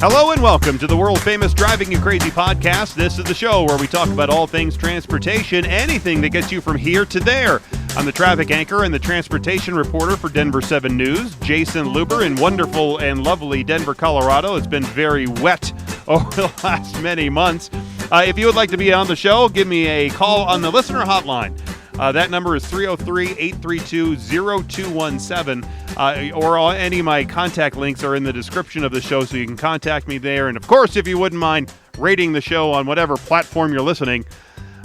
Hello and welcome to the world-famous Driving You Crazy podcast. This is the show where we talk about all things transportation, anything that gets you from here to there. I'm the traffic anchor and the transportation reporter for Denver 7 News, Jason Luber, in wonderful and lovely Denver, Colorado. It's been very wet over the last many months. If you would like to be on the show, give me a call on the listener hotline. That number is 303-832-0217, or any of my contact links are in the description of the show, so you can contact me there. And, of course, if you wouldn't mind rating the show on whatever platform you're listening,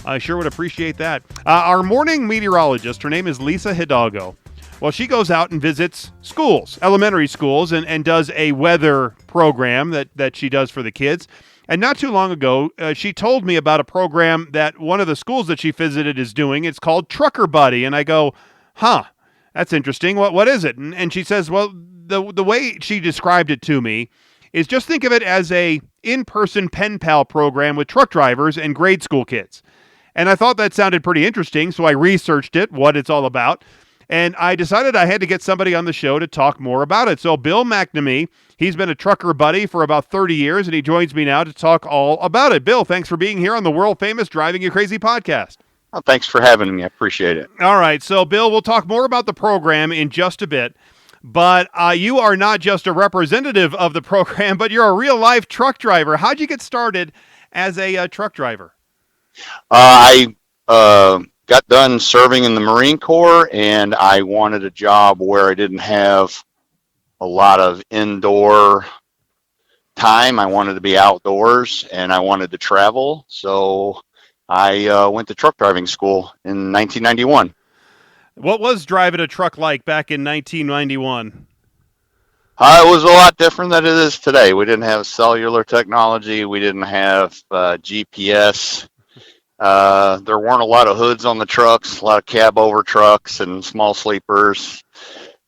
I sure would appreciate that. Our morning meteorologist, her name is Lisa Hidalgo. Well, she goes out and visits schools, elementary schools, and does a weather program that she does for the kids. And not too long ago, she told me about a program that one of the schools that she visited is doing. It's called Trucker Buddy. And I go, that's interesting. What is it? And she says, well, the way she described it to me is just think of it as a in-person pen pal program with truck drivers and grade school kids. And I thought that sounded pretty interesting, so I researched it, what it's all about. And I decided I had to get somebody on the show to talk more about it. So Bill McNamee, he's been a trucker buddy for about 30 years, and he joins me now to talk all about it. Bill, thanks for being here on the world-famous Driving You Crazy podcast. Well, thanks for having me. I appreciate it. All right. So, Bill, we'll talk more about the program in just a bit. But you are not just a representative of the program, but you're a real-life truck driver. How'd you get started as a truck driver? I got done serving in the Marine Corps, and I wanted a job where I didn't have a lot of indoor time. I wanted to be outdoors, and I wanted to travel. So I went to truck driving school in 1991. What was driving a truck like back in 1991? It was a lot different than it is today. We didn't have cellular technology. We didn't have GPS. There weren't a lot of hoods on the trucks, a lot of cab over trucks and small sleepers,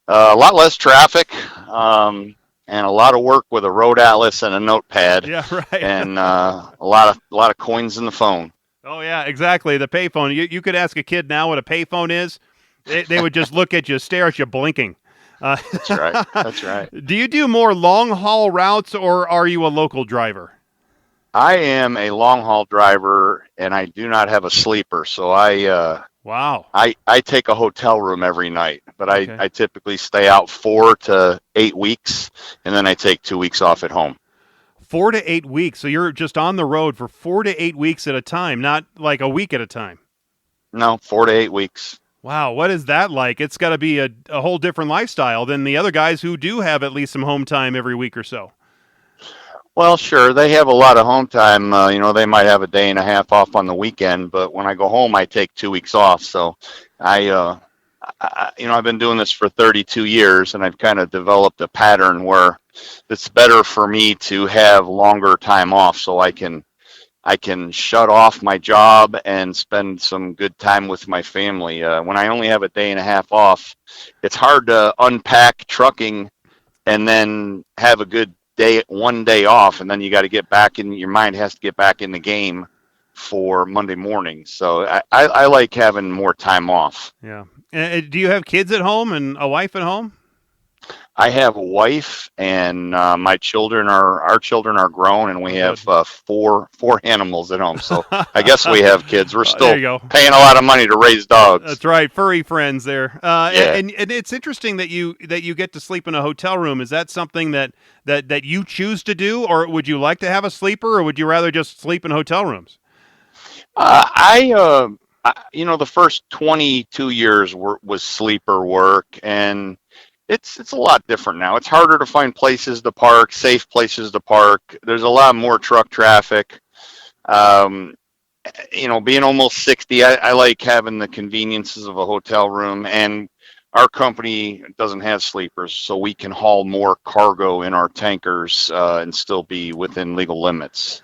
a lot less traffic, and a lot of work with a road atlas and a notepad. Yeah, right. And a lot of coins in the phone. Oh yeah, exactly. The payphone. You could ask a kid now what a payphone is. They would just look at you, stare at you, blinking. That's right. That's right. Do you do more long haul routes, or are you a local driver? I am a long haul driver, and I do not have a sleeper. So I take a hotel room every night, but okay. I typically stay out 4 to 8 weeks, and then I take 2 weeks off at home. 4 to 8 weeks. So you're just on the road for 4 to 8 weeks at a time, not like a week at a time. No, 4 to 8 weeks. Wow. What is that like? It's got to be a whole different lifestyle than the other guys who do have at least some home time every week or so. Well, sure. They have a lot of home time. They might have a day and a half off on the weekend, but when I go home, I take 2 weeks off. So I've been doing this for 32 years, and I've kind of developed a pattern where it's better for me to have longer time off so I can shut off my job and spend some good time with my family. When I only have a day and a half off, it's hard to unpack trucking and then have a good one day off, and then you got to get back in. Your mind has to get back in the game for Monday morning. So I like having more time off. Yeah. Do you have kids at home and a wife at home? I have a wife, and our children are grown, and we have four animals at home. So I guess we have kids. We're still paying a lot of money to raise dogs. That's right, furry friends there. Yeah. And it's interesting that you get to sleep in a hotel room. Is that something that you choose to do, or would you like to have a sleeper, or would you rather just sleep in hotel rooms? The first 22 years was sleeper work, and it's a lot different now. It's harder to find places to park, safe places to park. There's a lot more truck traffic. Being almost 60, I like having the conveniences of a hotel room, and our company doesn't have sleepers, so we can haul more cargo in our tankers and still be within legal limits.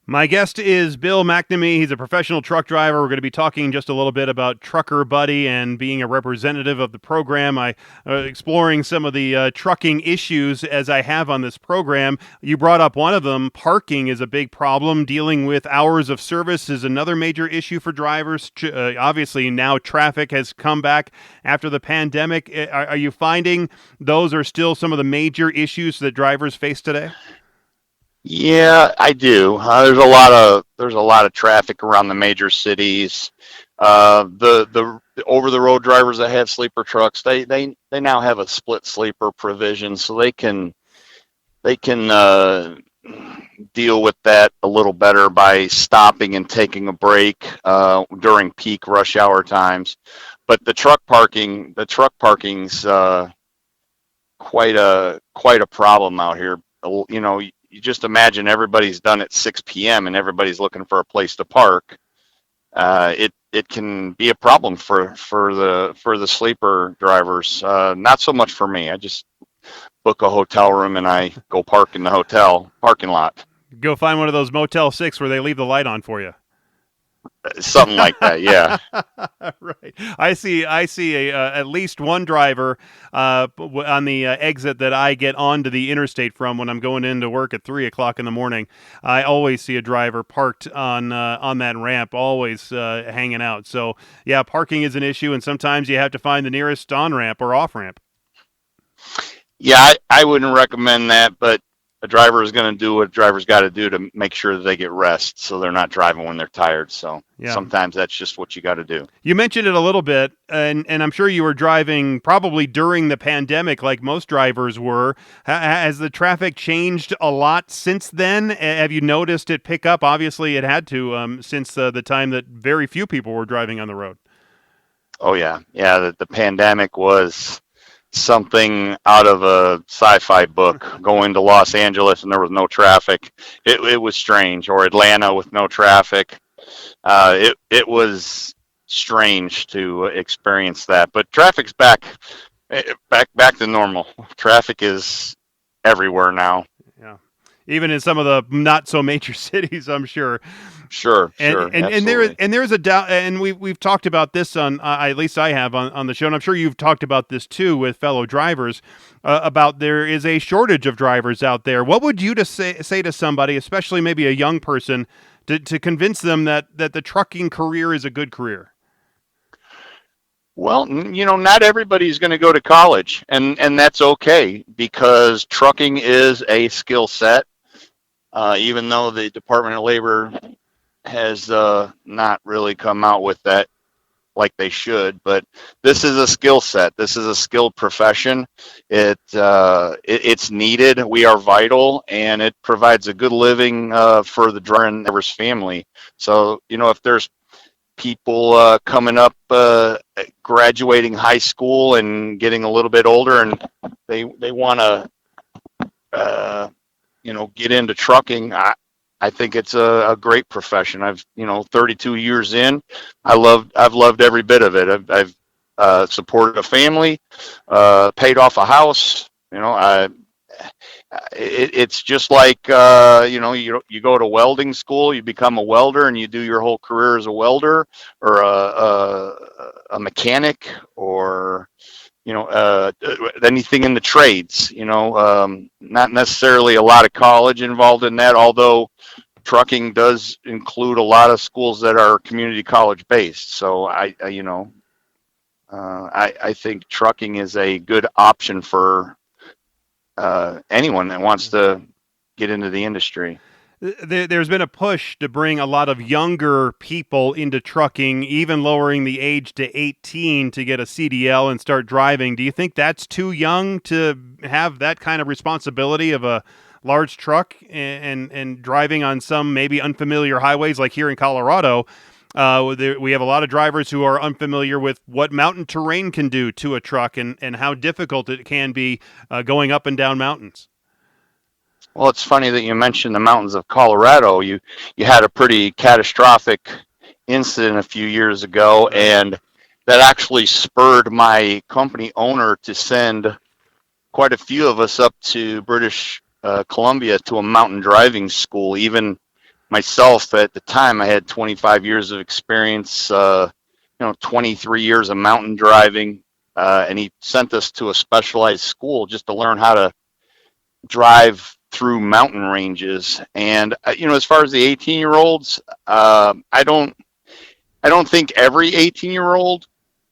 My guest is Bill McNamee. He's a professional truck driver. We're going to be talking just a little bit about Trucker Buddy and being a representative of the program. Exploring some of the trucking issues as I have on this program. You brought up one of them. Parking is a big problem. Dealing with hours of service is another major issue for drivers. Obviously, now traffic has come back after the pandemic. Are you finding those are still some of the major issues that drivers face today? Yeah, I do. There's a lot of traffic around the major cities. The over the road drivers that have sleeper trucks, they now have a split sleeper provision, so they can deal with that a little better by stopping and taking a break during peak rush hour times. But the truck parking's quite a problem out here. You know, you just imagine everybody's done at 6 p.m. and everybody's looking for a place to park. It can be a problem for the sleeper drivers. Not so much for me. I just book a hotel room and I go park in the hotel parking lot. Go find one of those Motel 6 where they leave the light on for you. Something like that, yeah. Right. I see at least one driver on the exit that I get onto the interstate from when I'm going into work at 3 o'clock in the morning. I always see a driver parked on that ramp, always hanging out. So yeah, parking is an issue, and sometimes you have to find the nearest on ramp or off ramp. Yeah, I wouldn't recommend that, but a driver is going to do what a driver's got to do to make sure that they get rest so they're not driving when they're tired. So Yeah. sometimes that's just what you got to do. You mentioned it a little bit, and I'm sure you were driving probably during the pandemic, like most drivers were. Has the traffic changed a lot since then? Have you noticed it pick up? Obviously, it had to since the time that very few people were driving on the road. Oh yeah, yeah. The pandemic was something out of a sci-fi book. Going to Los Angeles and there was no traffic. It was strange. Or Atlanta with no traffic. It was strange to experience that. But traffic's back to normal. Traffic is everywhere now. Yeah, even in some of the not so major cities, I'm sure. Sure, And sure, and absolutely. there is a doubt, and we've talked about this on at least I have on the show, and I'm sure you've talked about this too with fellow drivers about there is a shortage of drivers out there. What would you to say to somebody, especially maybe a young person, to convince them that the trucking career is a good career? Well, you know, not everybody's going to go to college, and that's okay because trucking is a skill set. Even though the Department of Labor has not really come out with that like they should, but this is a skill set. This is a skilled profession. It's needed. We are vital, and it provides a good living for the driver's family. So, you know, if there's people coming up, graduating high school and getting a little bit older, and they want to you know, get into trucking, I think it's a great profession. I've, you know, 32 years in, I've loved every bit of it. I've supported a family, paid off a house. You know, it's just like you know, you go to welding school, you become a welder, and you do your whole career as a welder or a mechanic or you know, anything in the trades, you know, not necessarily a lot of college involved in that, although trucking does include a lot of schools that are community college based. So you know, I think trucking is a good option for anyone that wants to get into the industry. There's been a push to bring a lot of younger people into trucking, even lowering the age to 18 to get a CDL and start driving. Do you think that's too young to have that kind of responsibility of a large truck and driving on some maybe unfamiliar highways like here in Colorado? We have a lot of drivers who are unfamiliar with what mountain terrain can do to a truck and how difficult it can be going up and down mountains. Well, it's funny that you mentioned the mountains of Colorado. You had a pretty catastrophic incident a few years ago, Right. and that actually spurred my company owner to send quite a few of us up to British Columbia to a mountain driving school. Even myself, at the time, I had 25 years of experience, you know, 23 years of mountain driving, and he sent us to a specialized school just to learn how to drive through mountain ranges. And you know, as far as the 18-year-olds, I don't think every 18-year-old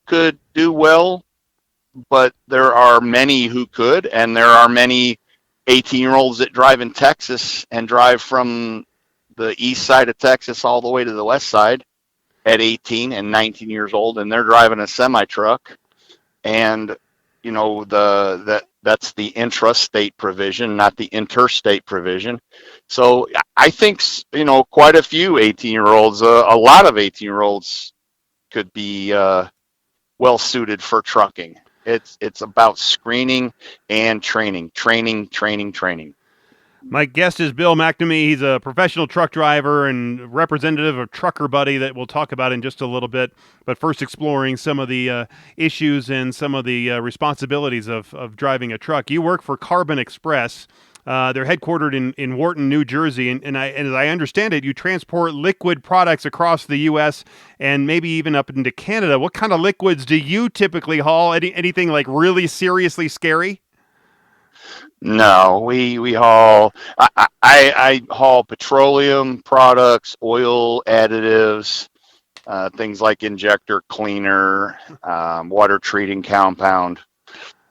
could do well, but there are many who could, and there are many 18-year-olds that drive in Texas and drive from the east side of Texas all the way to the west side at 18 and 19 years old, and they're driving a semi truck. And that's the intrastate provision, not the interstate provision. So I think quite a few 18-year-olds, a lot of 18-year-olds could be well suited for trucking. It's about screening and training. My guest is Bill McNamee. He's a professional truck driver and representative of Trucker Buddy that we'll talk about in just a little bit. But first, exploring some of the issues and some of the responsibilities of driving a truck. You work for Carbon Express. They're headquartered in Wharton, New Jersey, and as I understand it, you transport liquid products across the U.S. and maybe even up into Canada. What kind of liquids do you typically haul? Anything like really seriously scary? No, we haul. I haul petroleum products, oil additives, things like injector cleaner, water treating compound.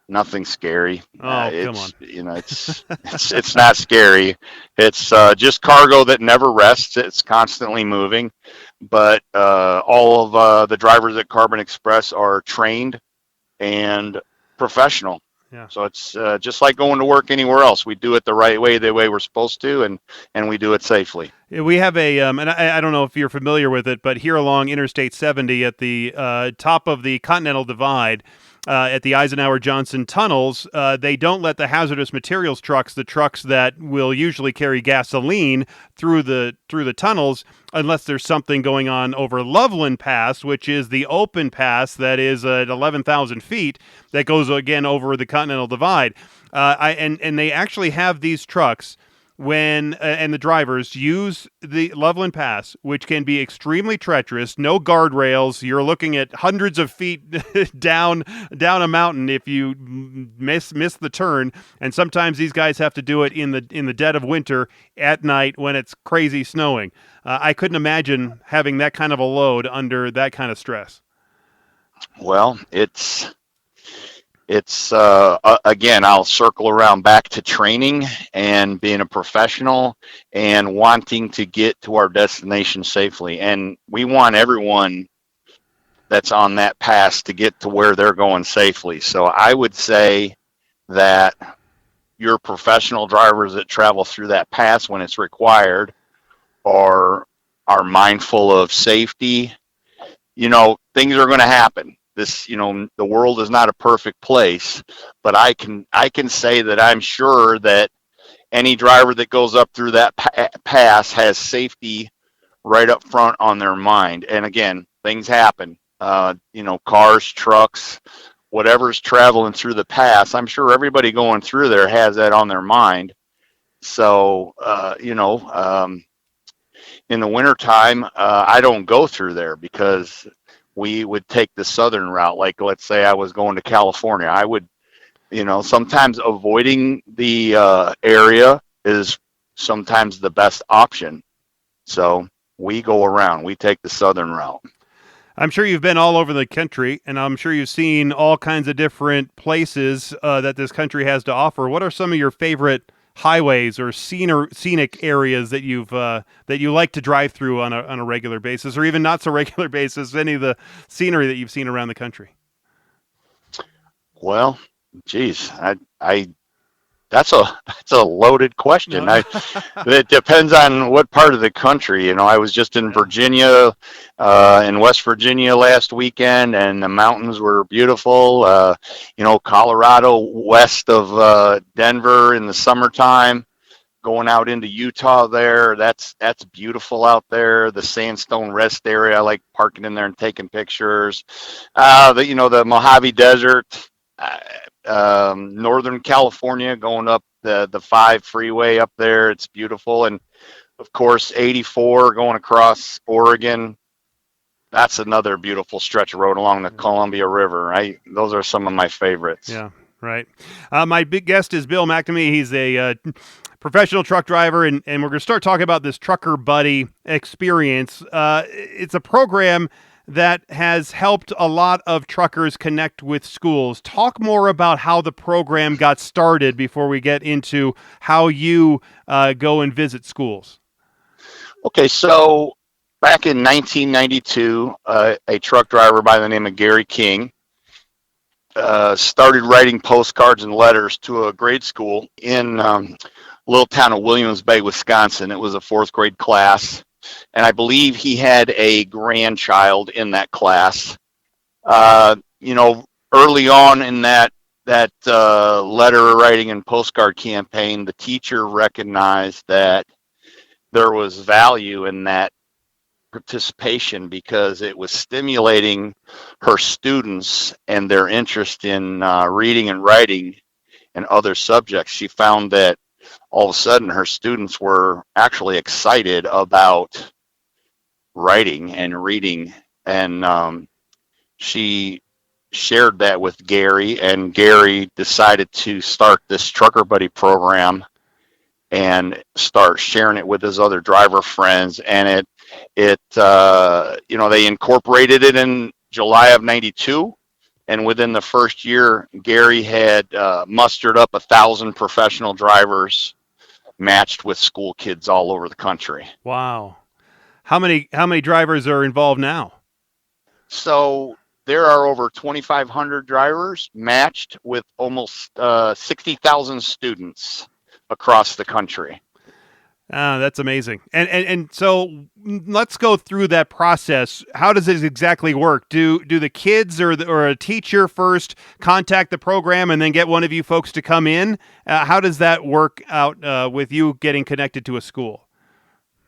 Nothing scary. Come on. It's not scary. It's just cargo that never rests. It's constantly moving. But all of the drivers at Carbon Express are trained and professional. Yeah. So it's just like going to work anywhere else. We do it the right way, the way we're supposed to, and we do it safely. We have a, and I don't know if you're familiar with it, but here along Interstate 70 at the top of the Continental Divide, at the Eisenhower-Johnson tunnels, they don't let the hazardous materials trucks, the trucks that will usually carry gasoline through the tunnels, unless there's something going on over Loveland Pass, which is the open pass that is at 11,000 feet that goes again over the Continental Divide. And they actually have these trucks when and the drivers use the Loveland Pass, which can be extremely treacherous, no guardrails. You're looking at hundreds of feet down a mountain if you miss the turn, and sometimes these guys have to do it in the dead of winter at night when it's crazy snowing. I couldn't imagine having that kind of a load under that kind of stress. Well, it's again, I'll circle around back to training and being a professional and wanting to get to our destination safely. And we want everyone that's on that pass to get to where they're going safely. So I would say that your professional drivers that travel through that pass when it's required are mindful of safety. Things are going to happen. The world is not a perfect place, but I can say that I'm sure that any driver that goes up through that pass has safety right up front on their mind. And again, things happen. Cars, trucks, whatever's traveling through the pass, I'm sure everybody going through there has that on their mind. So, in the wintertime, I don't go through there because we would take the southern route. Like, let's say I was going to California, I would, sometimes avoiding the area is sometimes the best option. So we go around, we take the southern route. I'm sure you've been all over the country, and I'm sure you've seen all kinds of different places that this country has to offer. What are some of your favorite highways or scenic areas that you like to drive through on a regular basis, or even not so regular basis? Any of the scenery that you've seen around the country? Well, geez, that's a loaded question. No. It depends on what part of the country. I was just in Virginia, in West Virginia last weekend, and the mountains were beautiful. Colorado west of Denver in the summertime, going out into Utah there. That's beautiful out there. The Sandstone Rest area, I like parking in there and taking pictures. The Mojave Desert. Northern California, going up the 5 freeway up there, it's beautiful. And of course 84 going across Oregon, that's another beautiful stretch of road along the Columbia River. Those are some of my favorites. Yeah, right. My big guest is Bill McNamee. He's a professional truck driver, and we're going to start talking about this Trucker Buddy experience. It's a program that has helped a lot of truckers connect with schools. Talk more about how the program got started before we get into how you go and visit schools. Okay, so back in 1992, a truck driver by the name of Gary King started writing postcards and letters to a grade school in little town of Williams Bay, Wisconsin. It was a fourth grade class, and I believe he had a grandchild in that class. You know, early on in that letter writing and postcard campaign, the teacher recognized that there was value in that participation because it was stimulating her students and their interest in reading and writing and other subjects. She found that all of a sudden her students were actually excited about writing and reading, and she shared that with Gary, and Gary decided to start this Trucker Buddy program and start sharing it with his other driver friends. And they incorporated it in July of '92, and within the first year, Gary had mustered up 1,000 professional drivers matched with school kids all over the country. Wow. How many drivers are involved now? So there are over 2,500 drivers matched with almost 60,000 students across the country. That's amazing. And so let's go through that process. How does it exactly work? Do the kids or a teacher first contact the program and then get one of you folks to come in? How does that work out with you getting connected to a school?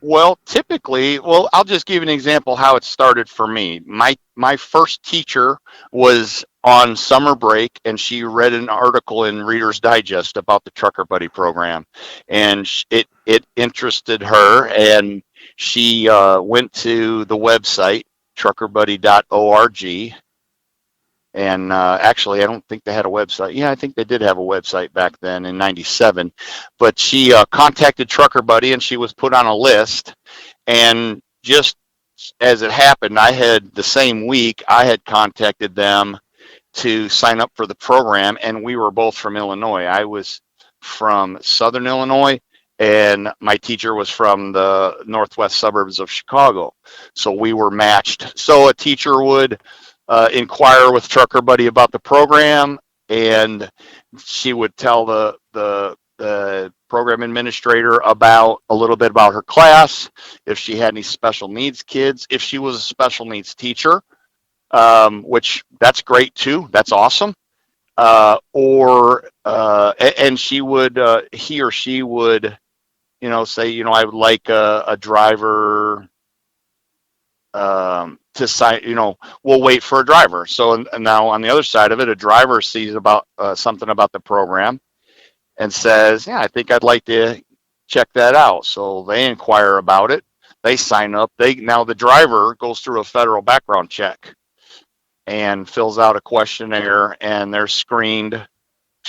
Well, typically, I'll just give an example how it started for me. My first teacher was on summer break, and she read an article in Reader's Digest about the Trucker Buddy program, and it interested her, and she went to the website truckerbuddy.org. And actually, I don't think they had a website. Yeah, I think they did have a website back then in '97. But she contacted Trucker Buddy, and she was put on a list. And just as it happened, I had the same week, I had contacted them to sign up for the program, and we were both from Illinois. I was from Southern Illinois, and my teacher was from the northwest suburbs of Chicago. So we were matched. So a teacher would inquire with Trucker Buddy about the program, and she would tell the program administrator about a little bit about her class, if she had any special needs kids, if she was a special needs teacher, which that's great too. That's awesome. And he or she would, say, I would like a driver to sign, we'll wait for a driver. So and now on the other side of it, a driver sees about something about the program and says, yeah, I think I'd like to check that out. So they inquire about it. They sign up. Now the driver goes through a federal background check and fills out a questionnaire, and they're screened,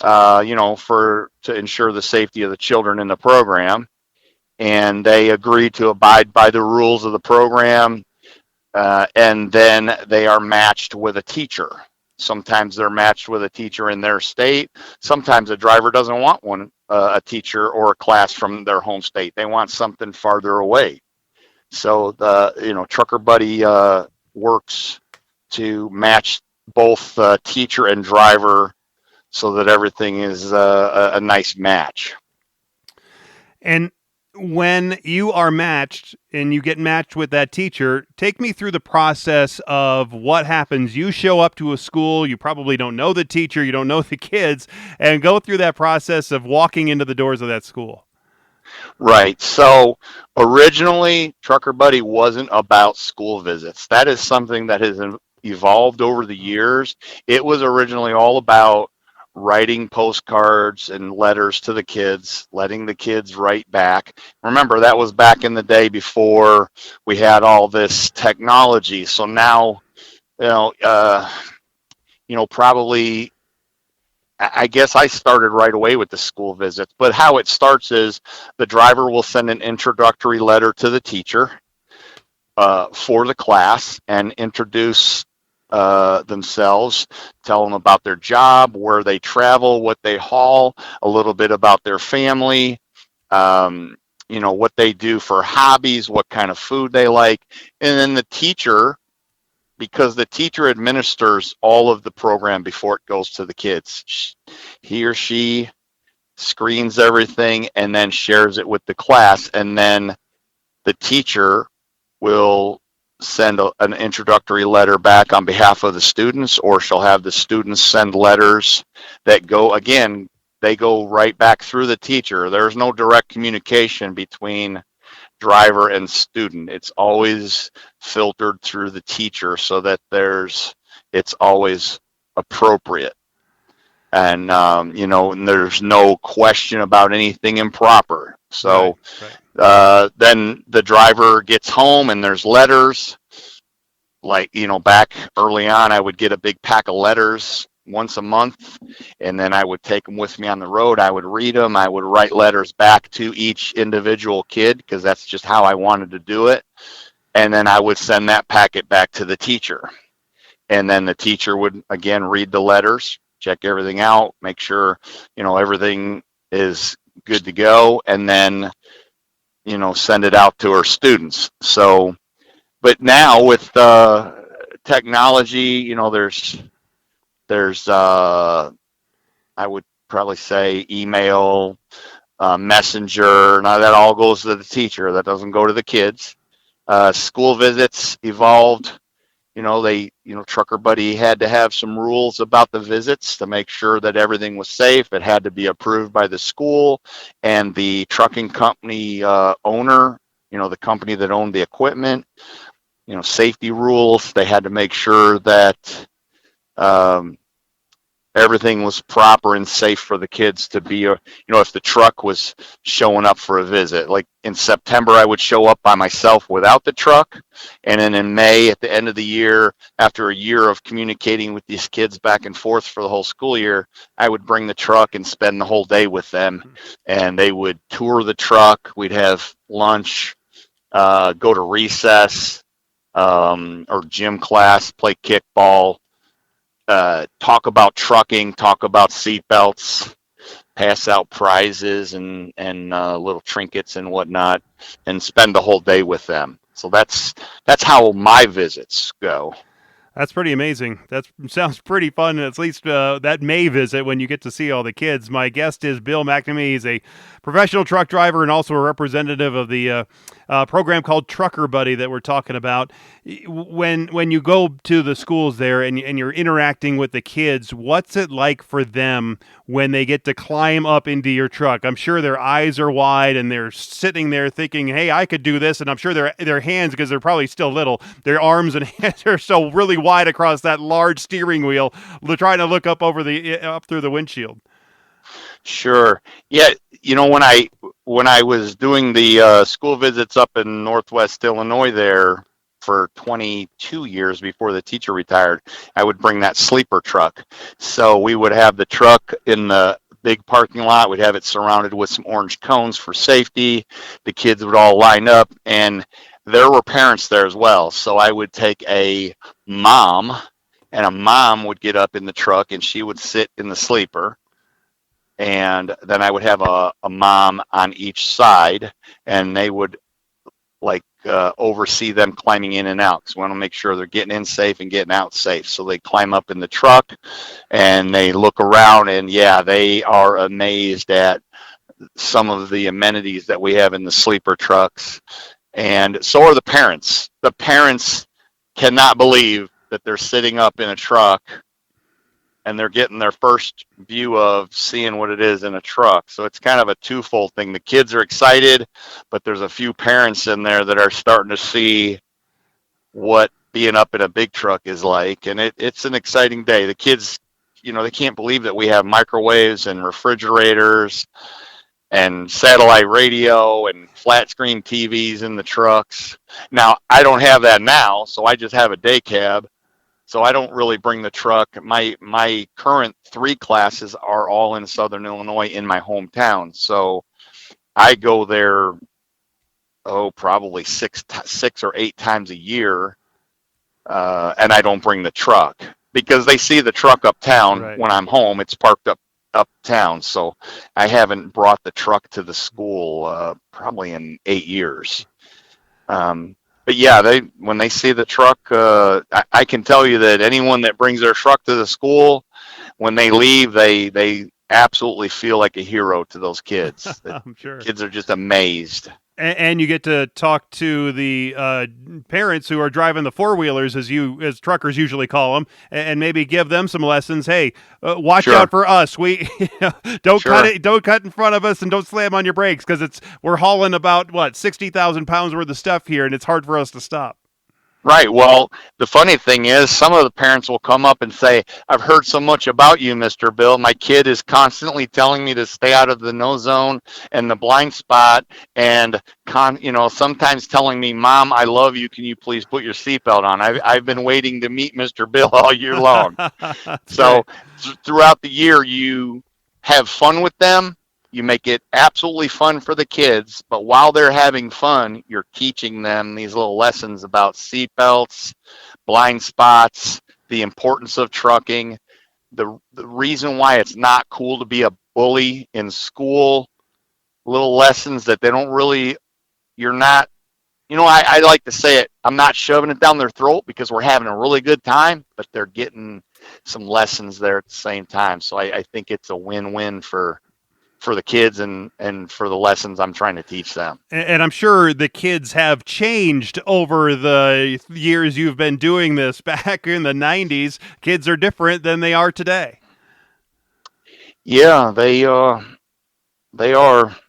to ensure the safety of the children in the program. And they agree to abide by the rules of the program. And then they are matched with a teacher. Sometimes they're matched with a teacher in their state. Sometimes a driver doesn't want a teacher or a class from their home state. They want something farther away. So Trucker Buddy works to match both teacher and driver so that everything is a nice match. And when you are matched and you get matched with that teacher, take me through the process of what happens. You show up to a school, you probably don't know the teacher, you don't know the kids, and go through that process of walking into the doors of that school. Right. So originally, Trucker Buddy wasn't about school visits. That is something that has evolved over the years. It was originally all about writing postcards and letters to the kids, letting the kids write back. Remember, that was back in the day before we had all this technology. So now, probably, I guess I started right away with the school visits. But how it starts is the driver will send an introductory letter to the teacher. for the class and introduce themselves, tell them about their job, where they travel, what they haul, a little bit about their family, what they do for hobbies, what kind of food they like. And then the teacher, because the teacher administers all of the program before it goes to the kids, he or she screens everything and then shares it with the class. And then the teacher will send an introductory letter back on behalf of the students, or she'll have the students send letters that they go right back through the teacher. There's no direct communication between driver and student. It's always filtered through the teacher so that it's always appropriate. And, and there's no question about anything improper. So, then the driver gets home and there's letters. Like, back early on, I would get a big pack of letters once a month, and then I would take them with me on the road. I would read them. I would write letters back to each individual kid because that's just how I wanted to do it. And then I would send that packet back to the teacher. And then the teacher would, again, read the letters, check everything out, make sure, everything is good to go, and then, send it out to her students. So, but now with technology, there's I would probably say email, messenger. Now that all goes to the teacher. That doesn't go to the kids. School visits evolved. Trucker Buddy had to have some rules about the visits to make sure that everything was safe. It had to be approved by the school and the trucking company owner, the company that owned the equipment. Safety rules. They had to make sure that everything was proper and safe for the kids to be, if the truck was showing up for a visit. Like in September, I would show up by myself without the truck. And then in May, at the end of the year, after a year of communicating with these kids back and forth for the whole school year, I would bring the truck and spend the whole day with them. And they would tour the truck. We'd have lunch, go to recess, or gym class, play kickball, talk about trucking, talk about seatbelts, pass out prizes and little trinkets and whatnot, and spend the whole day with them. So that's how my visits go. That's pretty amazing. That sounds pretty fun, at least that May visit when you get to see all the kids. My guest is Bill McNamee. He's a professional truck driver and also a representative of the program called Trucker Buddy that we're talking about. When you go to the schools there and you're interacting with the kids, what's it like for them when they get to climb up into your truck? I'm sure their eyes are wide and they're sitting there thinking, hey, I could do this. And I'm sure their hands, because they're probably still little, their arms and hands are so really wide across that large steering wheel, trying to look up up through the windshield. Sure. Yeah. When I was doing the school visits up in Northwest Illinois there for 22 years before the teacher retired, I would bring that sleeper truck. So we would have the truck in the big parking lot. We'd have it surrounded with some orange cones for safety. The kids would all line up, and there were parents there as well. So I would take a mom, and a mom would get up in the truck and she would sit in the sleeper. And then I would have a mom on each side, and they would oversee them climbing in and out, because we want to make sure they're getting in safe and getting out safe. So they climb up in the truck and they look around, and yeah, they are amazed at some of the amenities that we have in the sleeper trucks. And so are the parents. The parents cannot believe that they're sitting up in a truck and they're getting their first view of seeing what it is in a truck. So it's kind of a twofold thing. The kids are excited, but there's a few parents in there that are starting to see what being up in a big truck is like. And it's an exciting day. The kids, they can't believe that we have microwaves and refrigerators and satellite radio and flat screen TVs in the trucks. Now, I don't have that now, so I just have a day cab. So I don't really bring the truck. My current 3 classes are all in Southern Illinois in my hometown. So I go there probably six or eight times a year, and I don't bring the truck because they see the truck uptown Right. when I'm home. It's parked uptown, so I haven't brought the truck to the school probably in 8 years. But yeah, when they see the truck, I can tell you that anyone that brings their truck to the school, when they leave, they absolutely feel like a hero to those kids. The I'm sure. kids are just amazed. And you get to talk to the parents who are driving the four-wheelers, as truckers usually call them, and maybe give them some lessons. Hey, watch Sure. out for us. We don't Sure. don't cut in front of us, and don't slam on your brakes because we're hauling about 60,000 pounds worth of stuff here, and it's hard for us to stop. Right. Well, the funny thing is, some of the parents will come up and say, I've heard so much about you, Mr. Bill. My kid is constantly telling me to stay out of the no zone and the blind spot, and sometimes telling me, Mom, I love you. Can you please put your seatbelt on? I've been waiting to meet Mr. Bill all year long. So throughout the year, you have fun with them. You make it absolutely fun for the kids, but while they're having fun, you're teaching them these little lessons about seatbelts, blind spots, the importance of trucking, the reason why it's not cool to be a bully in school, little lessons that they don't really, you're not, I like to say it, I'm not shoving it down their throat because we're having a really good time, but they're getting some lessons there at the same time. So I think it's a win-win for the kids and for the lessons I'm trying to teach them. And I'm sure the kids have changed over the years you've been doing this. Back in the 90s, kids are different than they are today. Yeah, they are.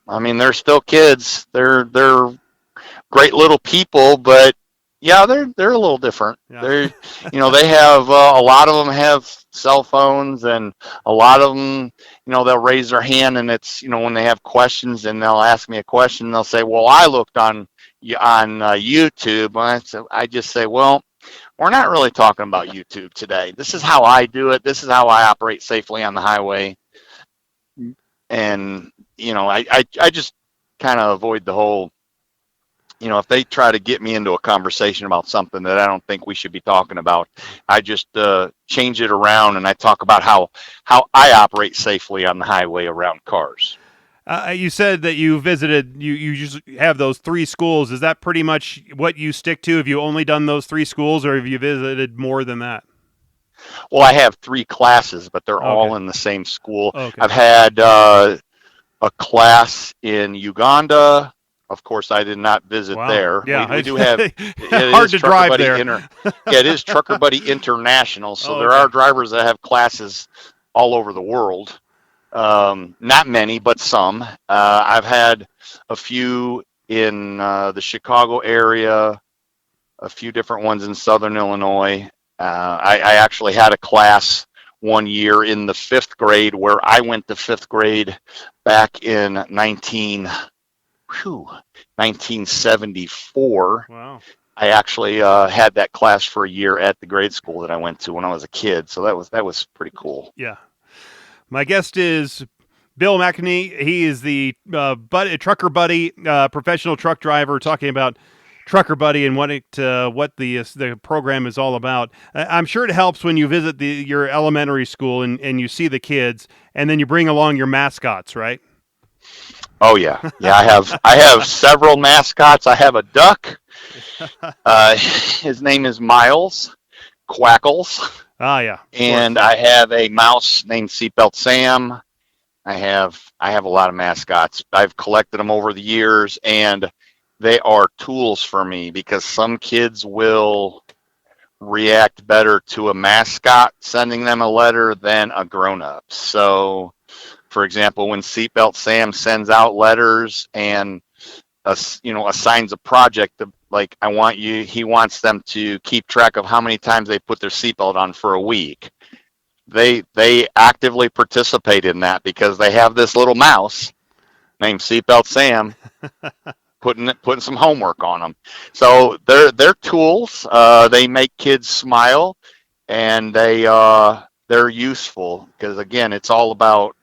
I mean, they're still kids. They're great little people, but yeah, they're a little different. Yeah. They have a lot of them have cell phones, and a lot of them, they'll raise their hand, and it's when they have questions, and they'll ask me a question, and they'll say, "Well, I looked on YouTube," and I just say, "Well, we're not really talking about YouTube today. This is how I do it. This is how I operate safely on the highway." And I just kind of avoid the whole. If they try to get me into a conversation about something that I don't think we should be talking about, I just change it around, and I talk about how I operate safely on the highway around cars. You said that you visited, you just have those 3 schools. Is that pretty much what you stick to? Have you only done those 3 schools, or have you visited more than that? Well, I have 3 classes, but they're all in the same school. Okay. I've had a class in Uganda. Of course, I did not visit there. Yeah, we do have hard to drive there. It is Trucker Buddy International, so there are drivers that have classes all over the world. Not many, but some. I've had a few in the Chicago area, a few different ones in Southern Illinois. I actually had a class one year in the 5th grade where I went to 5th grade back in 1974. Wow. I actually had that class for a year at the grade school that I went to when I was a kid, so that was pretty cool. Yeah. My guest is Bill McNamee. He is the Trucker Buddy, professional truck driver, talking about Trucker Buddy and what the program is all about. I'm sure it helps when you visit your elementary school and you see the kids, and then you bring along your mascots, right? Oh yeah. I have several mascots. I have a duck. His name is Miles Quackles. Ah, yeah. And I have a mouse named Seatbelt Sam. I have a lot of mascots. I've collected them over the years, and they are tools for me because some kids will react better to a mascot sending them a letter than a grown-up. So, for example, when Seatbelt Sam sends out letters and assigns a project, like he wants them to keep track of how many times they put their seatbelt on for a week. They actively participate in that because they have this little mouse named Seatbelt Sam putting some homework on them. So they're tools. They make kids smile, and they're useful because, again, it's all about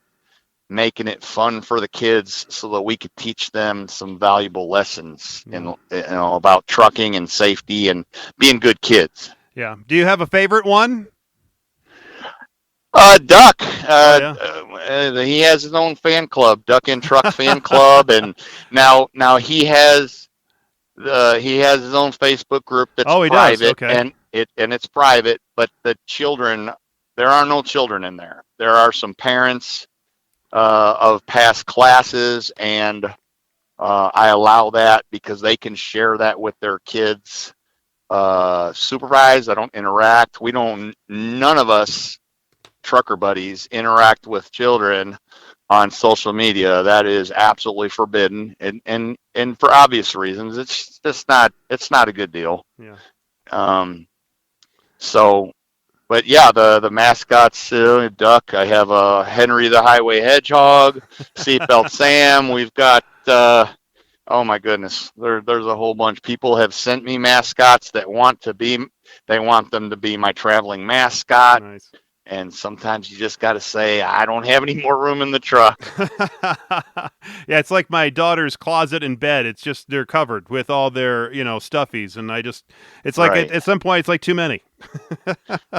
making it fun for the kids so that we could teach them some valuable lessons about trucking and safety and being good kids. Yeah. Do you have a favorite one? Duck. Yeah. He has his own fan club, Duck and Truck Fan Club, and now he has his own Facebook group that's Oh, he does. private, Okay. and it's private. But the children, there are no children in there. There are some parents of past classes, and I allow that because they can share that with their kids. Supervised. I don't interact. None of us trucker buddies interact with children on social media. That is absolutely forbidden, and for obvious reasons. It's just not a good deal. Yeah. So, but yeah, the mascots, Duck. I have Henry the Highway Hedgehog, Seatbelt Sam. We've got oh my goodness, there's a whole bunch. People have sent me mascots that want them to be my traveling mascot. Nice. And sometimes you just got to say, I don't have any more room in the truck. Yeah, it's like my daughter's closet and bed. It's just they're covered with all their, stuffies, and it's like Right. at some point it's like too many.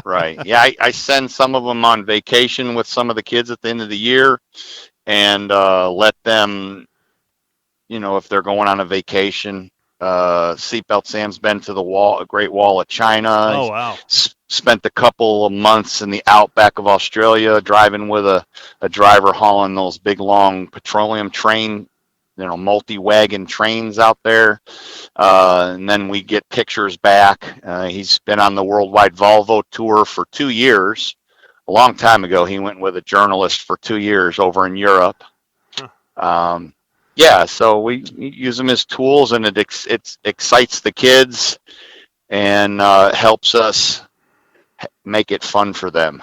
Right. Yeah, I send some of them on vacation with some of the kids at the end of the year, and let them, if they're going on a vacation. Seatbelt Sam's been to the Great Wall of China. Oh, wow. Spent a couple of months in the outback of Australia driving with a driver hauling those big, long petroleum train, multi-wagon trains out there. And then we get pictures back. He's been on the Worldwide Volvo Tour for 2 years. A long time ago, he went with a journalist for 2 years over in Europe. Yeah, so we use them as tools, and it excites the kids and helps us make it fun for them.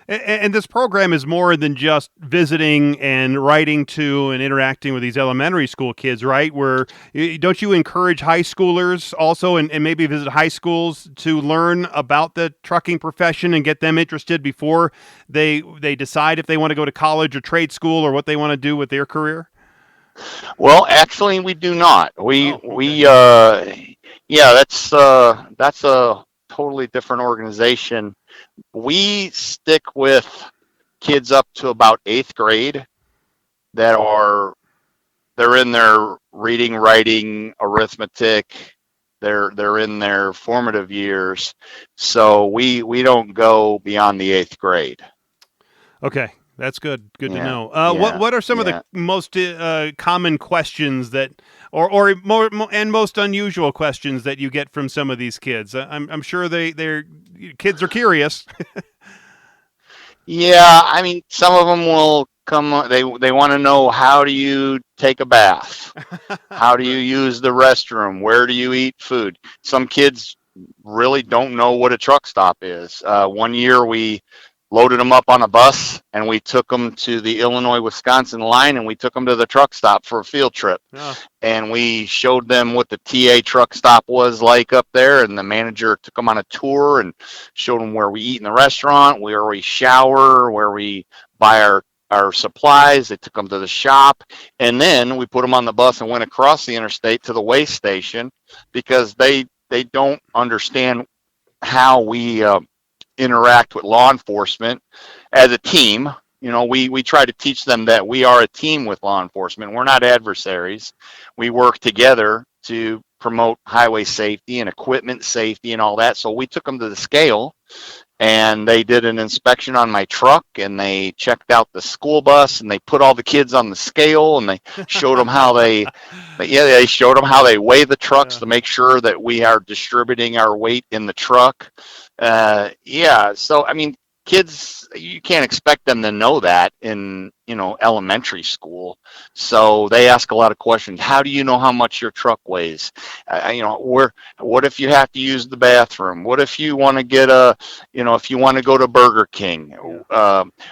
And this program is more than just visiting and writing to and interacting with these elementary school kids, right? Don't you encourage high schoolers also and maybe visit high schools to learn about the trucking profession and get them interested before they decide if they want to go to college or trade school or what they want to do with their career? Well, actually, we do not. Yeah, that's a totally different organization. We stick with kids up to about 8th grade they're in their reading, writing, arithmetic. They're in their formative years, so we don't go beyond the 8th grade. Okay. That's good. Good to know. Yeah, what are some of the most common questions that, or more and most unusual questions that you get from some of these kids? I'm sure their kids are curious. Yeah, I mean, some of them will come. They want to know, how do you take a bath? How do you use the restroom? Where do you eat food? Some kids really don't know what a truck stop is. One year we loaded them up on a bus and we took them to the Illinois-Wisconsin line, and we took them to the truck stop for a field trip. Oh. And we showed them what the TA truck stop was like up there, and the manager took them on a tour and showed them where we eat in the restaurant, where we shower, where we buy our supplies. They took them to the shop, and then we put them on the bus and went across the interstate to the weigh station, because they don't understand how we interact with law enforcement as a team. We try to teach them that we are a team with law enforcement. We're not adversaries. We work together to promote highway safety and equipment safety and all that. So we took them to the scale, and they did an inspection on my truck, and they checked out the school bus, and they put all the kids on the scale, and they showed them how they showed them how they weigh the trucks to make sure that we are distributing our weight in the truck. So I mean, kids, you can't expect them to know that in elementary school. So they ask a lot of questions. How do you know how much your truck weighs? What if you have to use the bathroom? What if you want to get if you want to go to Burger King?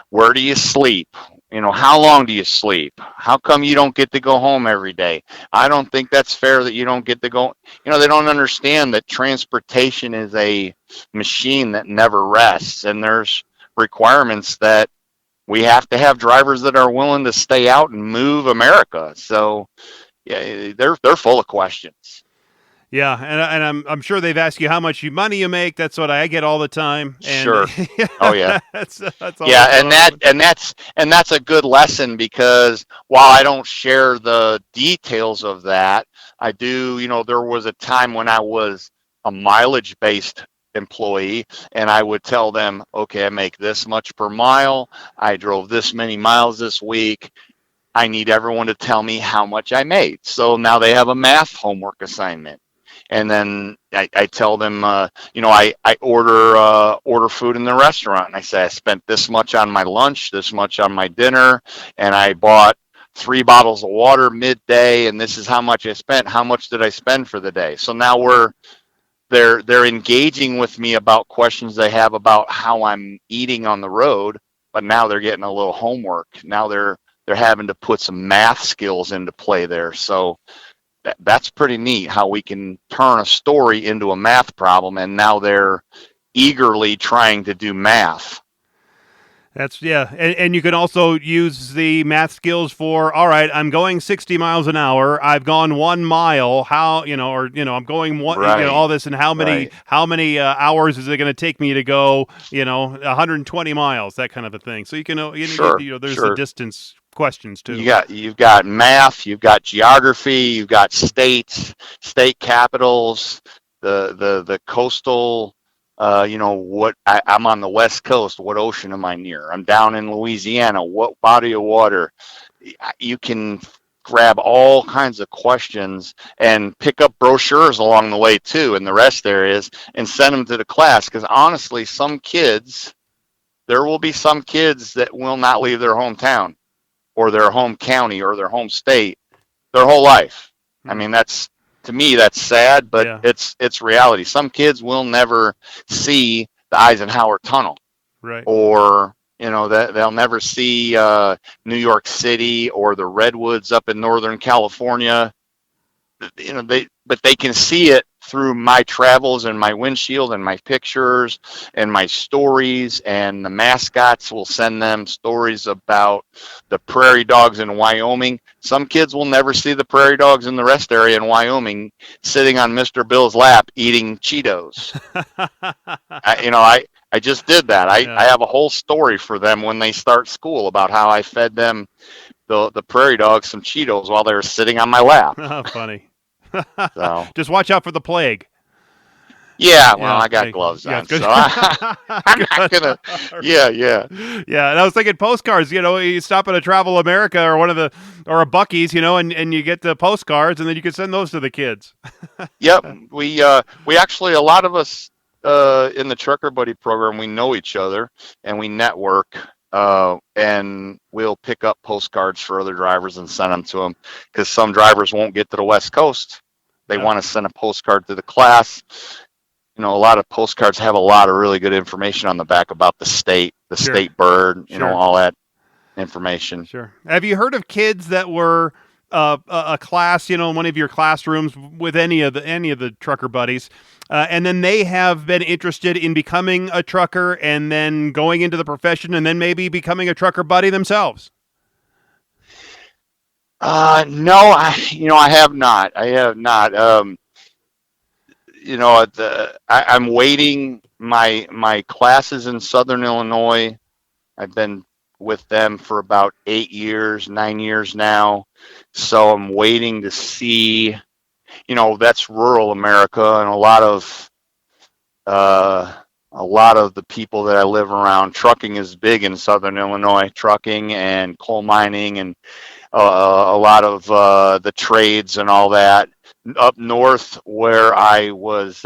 Where do you sleep? How long do you sleep? How come you don't get to go home every day? I don't think that's fair that you don't get to go. They don't understand that transportation is a machine that never rests, and there's requirements that we have to have drivers that are willing to stay out and move America. So yeah, they're full of questions. Yeah, and I'm sure they've asked you how much money you make. That's what I get all the time, and Sure. Oh yeah. that's Yeah, always and that's a good lesson, because while I don't share the details of that, I do, there was a time when I was a mileage based employee, and I would tell them, okay, I make this much per mile. I drove this many miles this week. I need everyone to tell me how much I made. So now they have a math homework assignment. And then I tell them, I order food in the restaurant, and I say I spent this much on my lunch, this much on my dinner, and I bought 3 bottles of water midday, and this is how much I spent. How much did I spend for the day? So now they're engaging with me about questions they have about how I'm eating on the road, but now they're getting a little homework. Now they're having to put some math skills into play there. So that's pretty neat how we can turn a story into a math problem, and now they're eagerly trying to do math. That's and you can also use the math skills for, all right, I'm going 60 miles an hour. I've gone 1 mile. How, I'm going one, Right, all this, and how many right. hours is it going to take me to go, 120 miles, that kind of a thing. So you can, Sure, there's the sure. distance questions too. You've got math, you've got geography, you've got states, state capitals, the coastal. I'm on the west coast. What ocean am I near? I'm down in Louisiana. What body of water? You can grab all kinds of questions and pick up brochures along the way too, in the rest areas, and send them to the class. Because honestly, there will be some kids that will not leave their hometown or their home county or their home state their whole life. I Hmm. mean, to me that's sad, but Yeah, it's reality. Some kids will never see the Eisenhower Tunnel, right. or that they'll never see New York City or the redwoods up in Northern California. But they can see it through my travels and my windshield and my pictures and my stories, and the mascots will send them stories about the prairie dogs in Wyoming. Some kids will never see the prairie dogs in the rest area in Wyoming sitting on Mr. Bill's lap eating Cheetos. I just did that. I Yeah. have a whole story for them when they start school about how I fed them the prairie dogs some Cheetos while they were sitting on my lap. Funny. So Just watch out for the plague. yeah, well, Yeah. I got gloves Yeah, on, it's good. so I'm not gonna. Yeah, yeah, Yeah, and I was thinking postcards. You stop at a Travel America or or a Buc-ee's, and you get the postcards, and then you can send those to the kids. yep. We actually, a lot of us in the Trucker Buddy program, we know each other and we network. And we'll pick up postcards for other drivers and send them to them, because some drivers won't get to the West Coast. They Yeah, want to send a postcard to the class. A lot of postcards have a lot of really good information on the back about the sure, state bird, sure. all that information. Sure. Have you heard of kids that were a class, in one of your classrooms with any of the trucker buddies, and then they have been interested in becoming a trucker and then going into the profession and then maybe becoming a trucker buddy themselves? No, I have not. I have not. I'm waiting my classes in Southern Illinois. I've been with them for about 8 years, 9 years now. So I'm waiting to see, that's rural America, and uh, a lot of the people that I live around, trucking is big in Southern Illinois, trucking and coal mining, and a lot of the trades and all that. Up north, where I was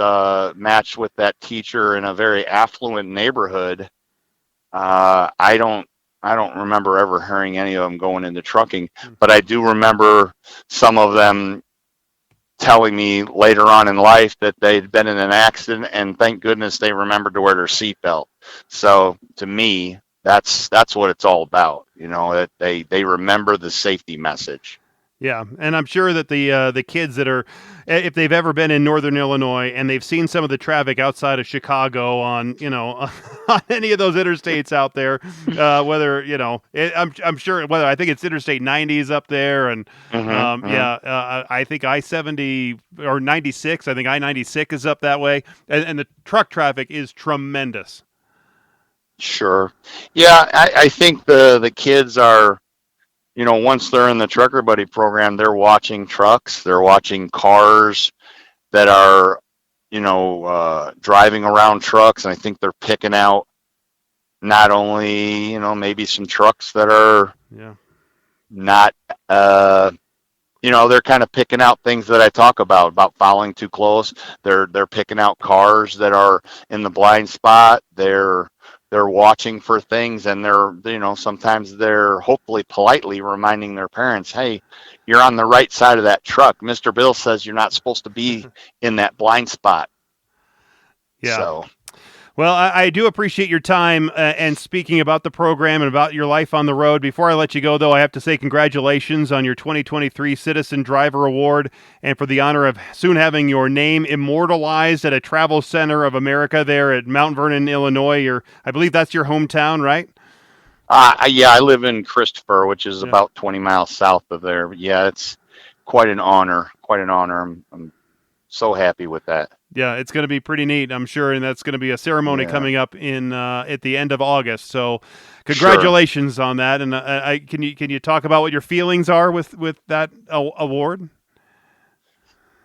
matched with that teacher in a very affluent neighborhood, uh, I don't I don't remember ever hearing any of them going into trucking, but I do remember some of them telling me later on in life that they'd been in an accident, and thank goodness they remembered to wear their seatbelt. So to me, that's what it's all about. That they remember the safety message. Yeah, and I'm sure that the kids that are, if they've ever been in Northern Illinois and they've seen some of the traffic outside of Chicago on, on any of those interstates out there, whether I'm sure whether I think it's Interstate 90s up there, and I think I-70 or 96. I think I-96 is up that way, and the truck traffic is tremendous. Sure. Yeah, I think the kids are, once they're in the Trucker Buddy program, they're watching trucks, they're watching cars that are, driving around trucks, and I think they're picking out not only, maybe some trucks that are not, they're kind of picking out things that I talk about following too close. They're picking out cars that are in the blind spot. They're watching for things, and sometimes they're hopefully politely reminding their parents, hey, you're on the right side of that truck. Mr. Bill says you're not supposed to be in that blind spot. Yeah. So. Well, I do appreciate your time and speaking about the program and about your life on the road. Before I let you go, though, I have to say congratulations on your 2023 Citizen Driver Award and for the honor of soon having your name immortalized at a travel center of America there at Mount Vernon, Illinois. I believe that's your hometown, right? Yeah, I live in Christopher, which is about 20 miles south of there. But yeah, it's quite an honor. I'm so happy with that. Yeah, it's going to be pretty neat, I'm sure, and that's going to be a ceremony coming up in at the end of August. So, congratulations on that. And can you talk about what your feelings are with that award?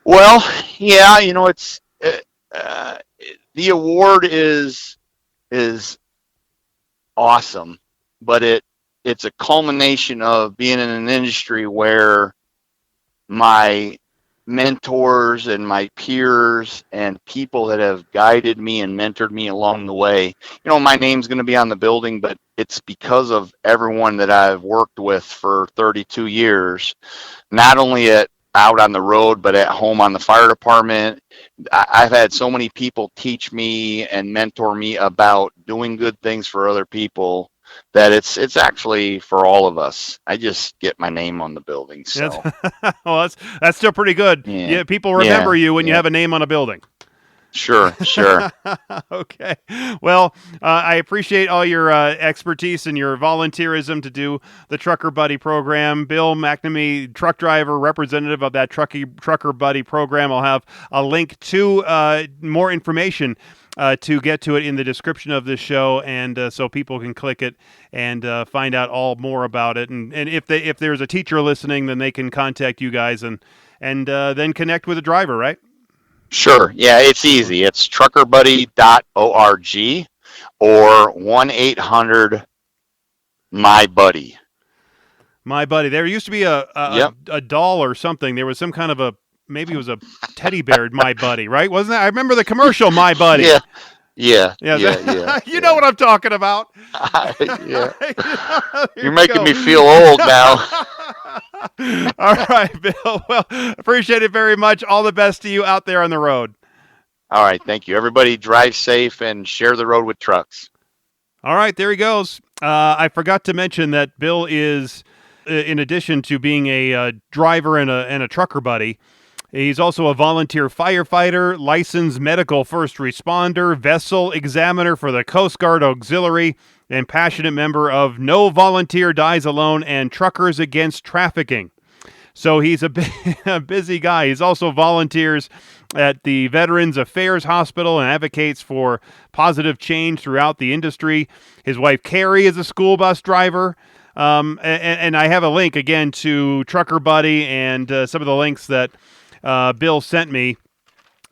Well, yeah, it's the award is awesome, but it's a culmination of being in an industry where my mentors and my peers and people that have guided me and mentored me along the way. My name's going to be on the building, but it's because of everyone that I've worked with for 32 years, not only out on the road, but at home on the fire department. I've had so many people teach me and mentor me about doing good things for other people that it's actually for all of us. I just get my name on the building. So, well, that's still pretty good. Yeah, people remember you when you have a name on a building. Sure. Okay. Well, I appreciate all your expertise and your volunteerism to do the Trucker Buddy program. Bill McNamee, truck driver, representative of that Trucker Buddy program. I'll have a link to more information to get to it in the description of this show, and so people can click it and find out all more about it. And if there's a teacher listening, then they can contact you guys and then connect with a driver, right? Sure. Yeah, it's easy. It's truckerbuddy.org or 1-800-MY-BUDDY. My Buddy. There used to be a doll or something. There was some kind of maybe it was a teddy bear, My Buddy, right? Wasn't that? I remember the commercial, My Buddy. Yeah. You know what I'm talking about. Yeah. You're making me feel old now. All right, Bill. Well, appreciate it very much. All the best to you out there on the road. All right. Thank you. Everybody drive safe and share the road with trucks. All right. There he goes. I forgot to mention that Bill is, in addition to being a driver and a trucker buddy, he's also a volunteer firefighter, licensed medical first responder, vessel examiner for the Coast Guard Auxiliary, and passionate member of No Volunteer Dies Alone and Truckers Against Trafficking. So he's a busy guy. He's also volunteers at the Veterans Affairs Hospital and advocates for positive change throughout the industry. His wife, Carrie, is a school bus driver. And I have a link, again, to Trucker Buddy and some of the links that Bill sent me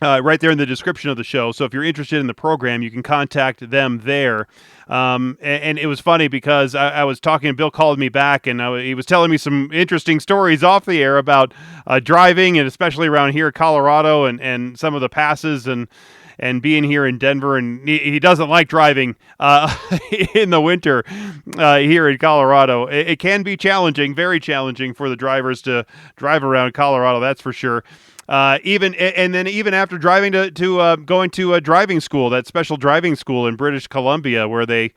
right there in the description of the show. So if you're interested in the program, you can contact them there. And it was funny because I was talking, and Bill called me back, and he was telling me some interesting stories off the air about driving, and especially around here, Colorado, and some of the passes and being here in Denver. And he doesn't like driving in the winter here in Colorado. It can be challenging, very challenging for the drivers to drive around Colorado, that's for sure. Even after driving to going to a driving school, that special driving school in British Columbia, where they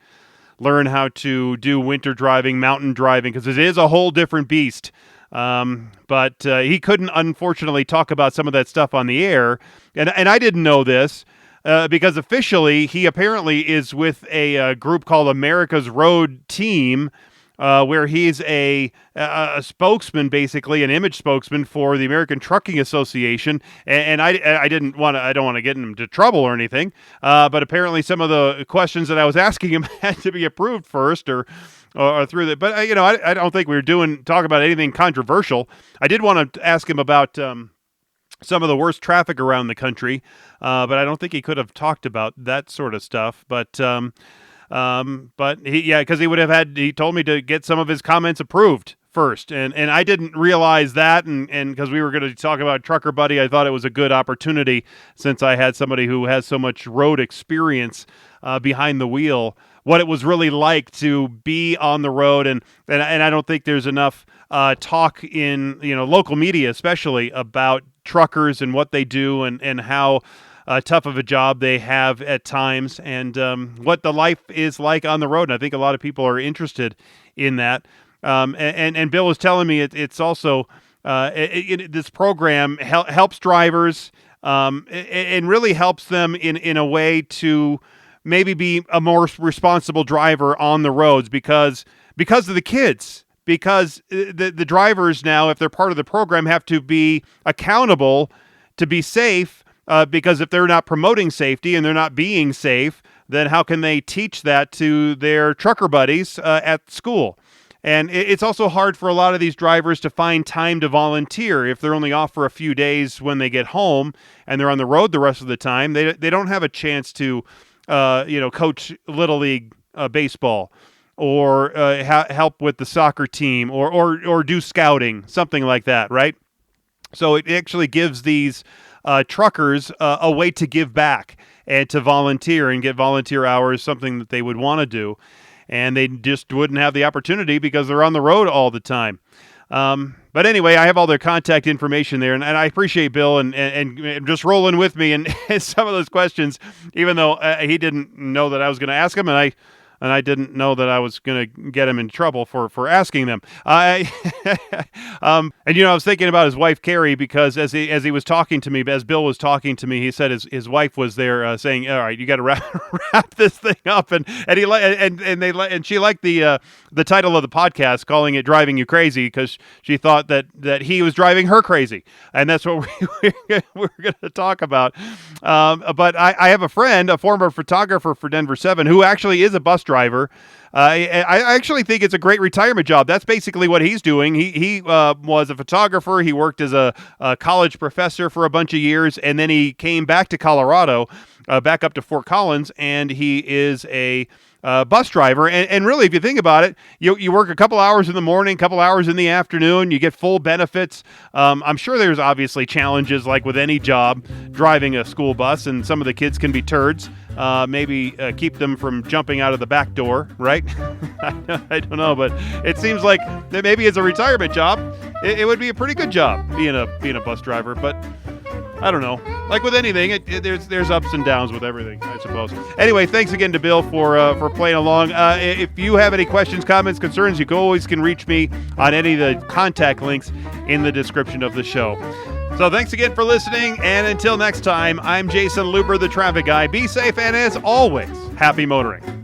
learn how to do winter driving, mountain driving, because it is a whole different beast But he couldn't, unfortunately, talk about some of that stuff on the air. And I didn't know this because officially he apparently is with a group called America's Road Team, where he's a spokesman, basically an image spokesman for the American Trucking Association. And I don't want to get him into trouble or anything, but apparently some of the questions that I was asking him had to be approved first or through the. But I don't think we were talk about anything controversial. I did want to ask him about some of the worst traffic around the country, but I don't think he could have talked about that sort of stuff. But because he told me to get some of his comments approved first, and I didn't realize that, and because we were going to talk about Trucker Buddy, I thought it was a good opportunity since I had somebody who has so much road experience behind the wheel, what it was really like to be on the road, and I don't think there's enough talk in local media, especially about truckers and what they do and how tough of a job they have at times, and what the life is like on the road. And I think a lot of people are interested in that. And Bill was telling me it's also this program helps drivers and really helps them in a way to maybe be a more responsible driver on the roads because of the kids. Because the drivers now, if they're part of the program, have to be accountable to be safe. Because if they're not promoting safety and they're not being safe, then how can they teach that to their trucker buddies at school? And it's also hard for a lot of these drivers to find time to volunteer if they're only off for a few days when they get home and they're on the road the rest of the time. They don't have a chance to coach Little League baseball or help with the soccer team or do scouting, something like that, right? So it actually gives these truckers a way to give back and to volunteer and get volunteer hours, something that they would want to do. And they just wouldn't have the opportunity because they're on the road all the time. But anyway, I have all their contact information there, and I appreciate Bill and just rolling with me and some of those questions, even though he didn't know that I was going to ask him, and I didn't know that I was going to get him in trouble for asking them. And I was thinking about his wife Carrie, because as he was talking to me, as Bill was talking to me, he said his wife was there saying, "All right, you got to wrap this thing up," and she liked the title of the podcast, calling it "Driving You Crazy," because she thought that he was driving her crazy, and that's what we're going to talk about. But I have a friend, a former photographer for Denver 7, who actually is a bus driver. I actually think it's a great retirement job. That's basically what he's doing. He was a photographer. He worked as a college professor for a bunch of years, and then he came back to Colorado, back up to Fort Collins, and he is a bus driver. And really, if you think about it, you work a couple hours in the morning, couple hours in the afternoon, you get full benefits. I'm sure there's obviously challenges like with any job driving a school bus, and some of the kids can be turds. Maybe keep them from jumping out of the back door, right? I don't know, but it seems like that maybe as a retirement job, it would be a pretty good job being a bus driver, but I don't know. Like with anything, there's ups and downs with everything, I suppose. Anyway, thanks again to Bill for playing along. If you have any questions, comments, concerns, you always can reach me on any of the contact links in the description of the show. So thanks again for listening, and until next time, I'm Jason Luber, the traffic guy. Be safe, and as always, happy motoring.